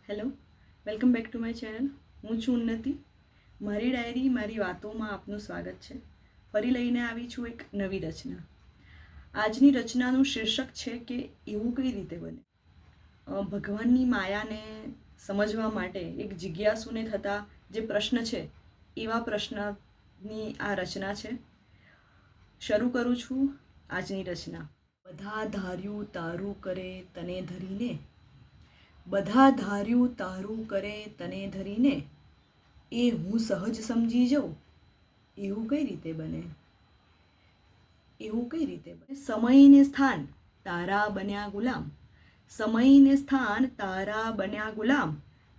Hello, welcome back to my channel. હું છું ઉન્નતિ. મારી ડાયરી મારી વાતોમાં આપનું સ્વાગત છે. ફરી લઈને આવી છું એક નવી રચના. આજની રચનાનું શીર્ષક છે કે એવું કઈ રીતે બને. ભગવાનની માયાને સમજવા માટે એક જિજ્ઞાસુને થતા જે પ્રશ્ન છે એવા પ્રશ્નની આ રચના છે. શરૂ કરું છું આજની રચના. બધા ધાર્યું તારું કરે તને ધરીને, બધા ધાર્યું તારું કરે તને ધરીને, એ હું સહજ સમજી જાઉં એવું કઈ રીતે બને. એવું કઈ રીતે બને. સમયને સ્થાન તારા બન્યા ગુલામ, સમયને સ્થાન તારા બન્યા ગુલામ,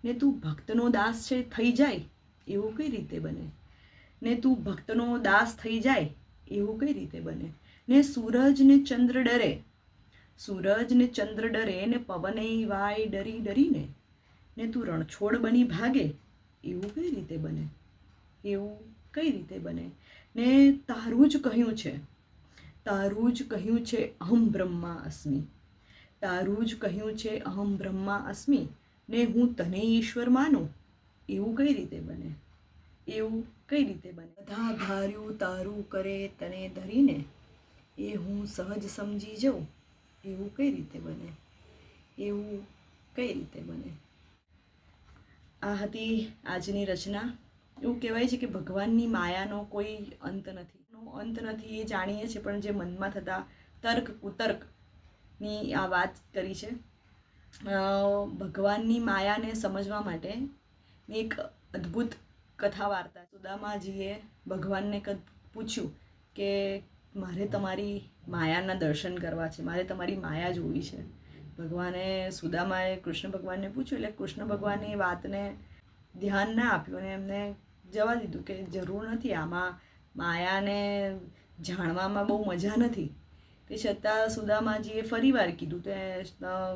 ને તું ભક્તનો દાસ છે થઈ જાય એવું કઈ રીતે બને. ને તું ભક્તનો દાસ થઈ જાય એવું કઈ રીતે બને. ને સૂરજ ને ચંદ્ર ડરે, સૂરજ ને ચંદ્ર ડરે, ને પવને વાય ડરી ડરીને, ને તું રણછોડ બની ભાગે એવું કઈ રીતે બને. એવું કઈ રીતે બને. ને તારું જ કહ્યું છે, તારું જ કહ્યું છે અહમ બ્રહ્મા અસ્મિ, તારું જ કહ્યું છે અહમ બ્રહ્મા અસ્મિ, ને હું તને ઈશ્વર માનું એવું કઈ રીતે બને. એવું કઈ રીતે બને. બધા ધાર્યું તારું કરે તને ધરીને, એ હું સહજ સમજી જાઉં એવું કઈ રીતે બને. એવું કઈ રીતે બને. આ હતી આજની રચના. એવું કહેવાય છે કે ભગવાનની માયાનો કોઈ અંત નથી. અંત નથી એ જાણીએ છીએ, પણ જે મનમાં થતા તર્ક કુતર્કની આ વાત કરી છે. ભગવાનની માયાને સમજવા માટે એક અદ્ભુત કથા વાર્તા. સુદામાજીએ ભગવાનને પૂછ્યું કે મારે તમારી માયાના દર્શન કરવા છે, મારે તમારી માયા જોવી છે. ભગવાને સુદામાએ કૃષ્ણ ભગવાનને પૂછ્યું, એટલે કૃષ્ણ ભગવાને એ વાતને ધ્યાન ના આપ્યું અને એમને જવા દીધું કે જરૂર નથી, આમાં માયાને જાણવામાં બહુ મજા નથી. તે છતાં સુદામાજીએ ફરી વાર કીધું. તે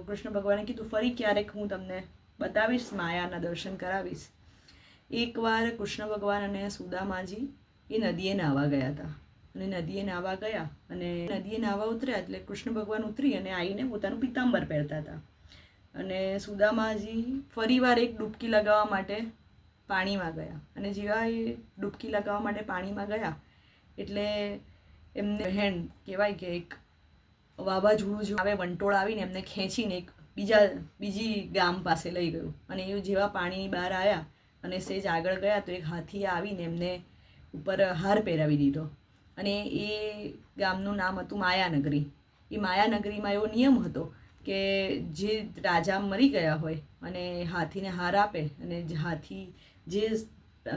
કૃષ્ણ ભગવાને કીધું ફરી ક્યારેક હું તમને બતાવીશ, માયાના દર્શન કરાવીશ. એકવાર કૃષ્ણ ભગવાન અને સુદામાજી એ નદીએ નાહવા ગયા હતા. અને નદીએ નાહવા ગયા અને નદીએ નાહવા ઉતર્યા એટલે કૃષ્ણ ભગવાન ઉતરી અને આવીને પોતાનું પિતાંબર પહેરતા હતા. અને સુદામાજી ફરીવાર એક ડૂબકી લગાવવા માટે પાણીમાં ગયા. અને જેવા એ ડૂબકી લગાવવા માટે પાણીમાં ગયા એટલે એમને બહેન કહેવાય કે એક વાવાઝોડું જેવું આવે, વંટોળ આવીને એમને ખેંચીને એક બીજી ગામ પાસે લઈ ગયું. અને એ જેવા પાણીની બહાર આવ્યા અને સેજ આગળ ગયા તો એક હાથી આવીને એમને ઉપર હાર પહેરાવી દીધો. અને એ ગામનું નામ હતું માયાનગરી. એ માયાનગરીમાં એવો નિયમ હતો કે જે રાજા મરી ગયા હોય અને હાથીને હાર આપે, અને હાથી જે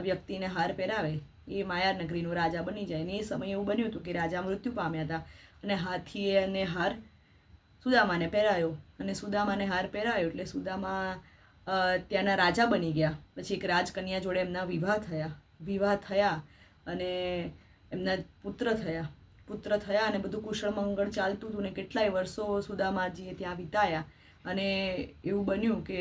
વ્યક્તિને હાર પહેરાવે એ માયાનગરીનો રાજા બની જાય. ને એ સમયે એવું બન્યું હતું કે રાજા મૃત્યુ પામ્યા હતા અને હાથીએ અને હાર સુદામાને પહેરાયો. અને સુદામાને હાર પહેરાયો એટલે સુદામા ત્યાંના રાજા બની ગયા. પછી એક રાજકન્યા જોડે એમના વિવાહ થયા અને એમના પુત્ર થયા અને બધું કુશળ મંગળ ચાલતું હતું. ને કેટલાય વર્ષો સુદામાજીએ ત્યાં વિતાયા. અને એવું બન્યું કે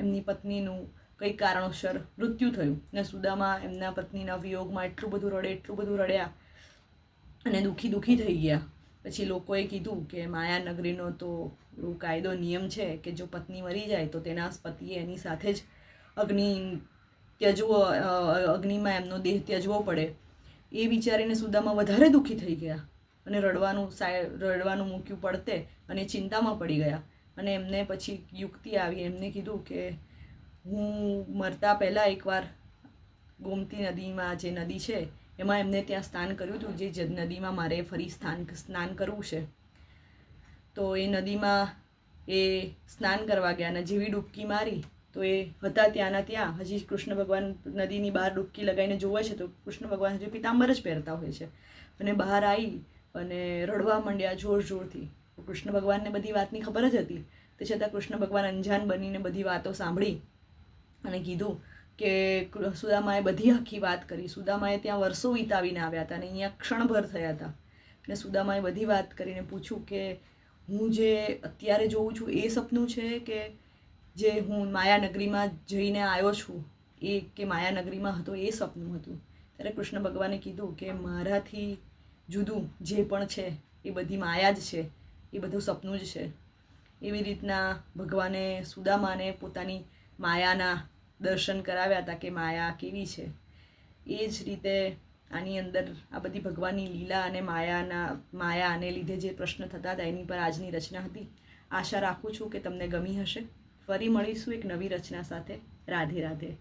એમની પત્નીનું કંઈક કારણોસર મૃત્યુ થયું. ને સુદામા એમના પત્નીના વિયોગમાં એટલું બધું રડ્યા અને દુઃખી થઈ ગયા. પછી લોકોએ કીધું કે માયાનગરીનો તો કાયદો નિયમ છે કે જો પત્ની મરી જાય તો તેના પતિએ એની સાથે જ અગ્નિમાં એમનો દેહ ત્યજવો પડે. એ વિચારીને સુદામા વધારે દુઃખી થઈ ગયા અને રડવાનું મૂક્યું પડતે અને ચિંતામાં પડી ગયા. અને એમને પછી યુક્તિ આવી. એમને કીધું કે હું મરતા પહેલાં એકવાર ગોમતી નદીમાં, જે નદી છે એમાં એમને ત્યાં સ્નાન કર્યું હતું, જે નદીમાં મારે ફરી સ્નાન કરવું છે. તો એ નદીમાં એ સ્નાન કરવા ગયા અને જેવી ડૂબકી મારી તો એ હતા ત્યાંના ત્યાં. હજી કૃષ્ણ ભગવાન નદીની બહાર ડૂબકી લગાવીને જોવે છે તો કૃષ્ણ ભગવાન હજી પિતાંબર જ પહેરતા હોય છે. અને બહાર આવી અને રડવા માંડ્યા જોરથી. કૃષ્ણ ભગવાનને બધી વાતની ખબર જ હતી. તે છતાં કૃષ્ણ ભગવાન અંજાન બનીને બધી વાતો સાંભળી અને કીધું કે સુદામાએ બધી આખી વાત કરી. સુદામાએ ત્યાં વર્ષો વિતાવીને આવ્યા હતા અને અહીંયા ક્ષણભર થયા હતા. અને સુદામાએ બધી વાત કરીને પૂછ્યું કે હું જે અત્યારે જોઉં છું એ સપનું છે કે જે હું માયાનગરીમાં જઈને આવ્યો છું એ, કે માયાનગરીમાં હતો એ સપનું હતું. ત્યારે કૃષ્ણ ભગવાને કીધું કે મારાથી જુદું જે પણ છે એ બધી માયા જ છે, એ બધું સપનું જ છે. એવી રીતના ભગવાને સુદામાને પોતાની માયાના દર્શન કરાવ્યા હતા કે માયા કેવી છે. એ જ રીતે આની અંદર આ બધી ભગવાનની લીલા અને માયાને લીધે જે પ્રશ્ન થતા હતા એની પર આજની રચના હતી. આશા રાખું છું કે તમને ગમી હશે. ફરી મળીશું એક નવી રચના સાથે. રાધે રાધે.